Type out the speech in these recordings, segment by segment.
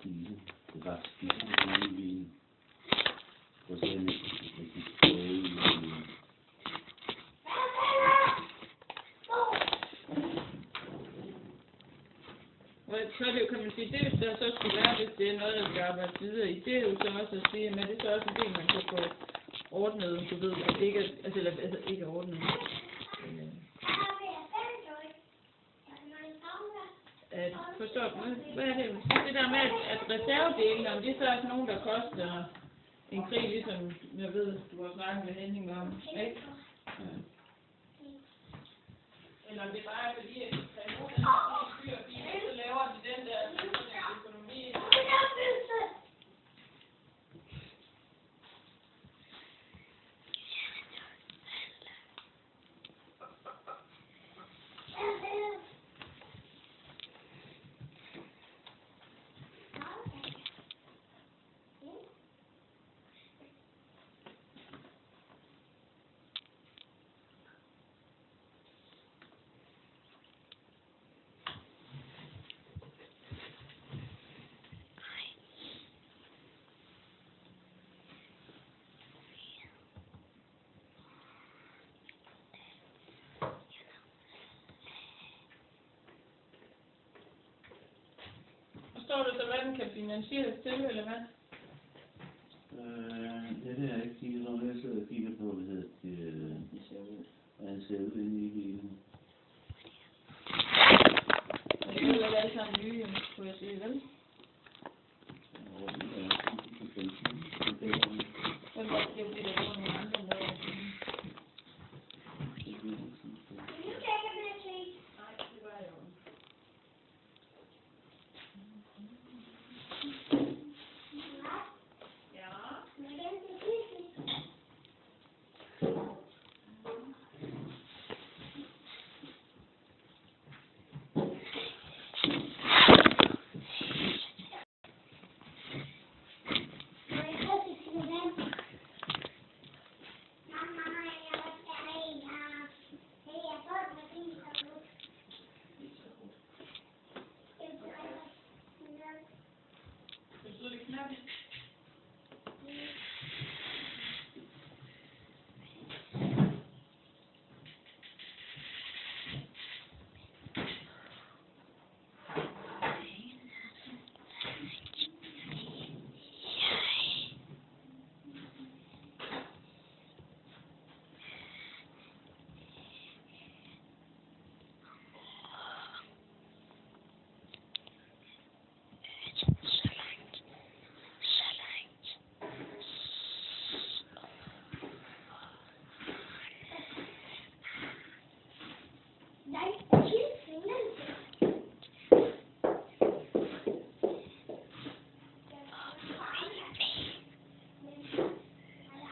file. Det var skidtet i bilen. Og så er det rigtig tilbage i bilen. Så er det jo, kan man sige, det der så skulle være, hvis det er noget, der skal arbejde videre i, det er jo så også at sige, men det er så også en del, man kan få ordnet, du ved, at ikke, altså ikke ordnet. At forstå, hvad er det? Det der med, at reservedelene, om det så er sådan nogen, der koster en krig, ligesom jeg ved, du har snakket med Henning om, ikke? Ja. Eller om det bare er fordi, at der er nogen, der fyrer bilen, så laver de den der økonomi. Står det så, hvad den kan finansieres til, eller hvad? Det er jeg ikke kigget på. Jeg sidder og kigger på, hvad hedder det, han ser ud inde i bilen. Det er jo ikke alle sammen nye, kunne jeg sige, vel? Hvem var det, fordi der var nogle andre noget?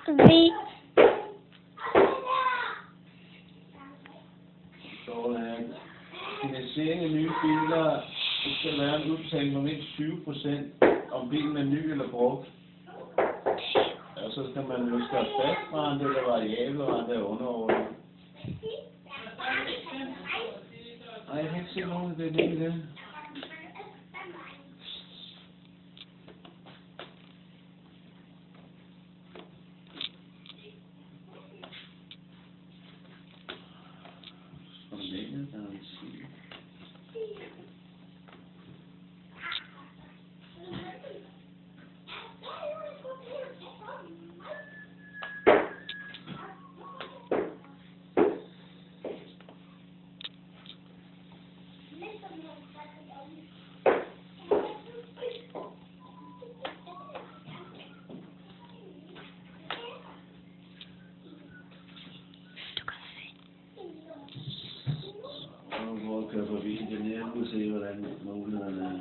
Vi. Så finansiering af nye biler, det skal være en udbetaling på mindst 20%, om bilen er ny eller brugt. Og så skal man jo skaffe fastrente eller variabelrente eller underordnet. Nej, jeg kan ikke se nogen af det i det. Hvor kan jeg forbi den her, kunne se, hvordan mulighederne er.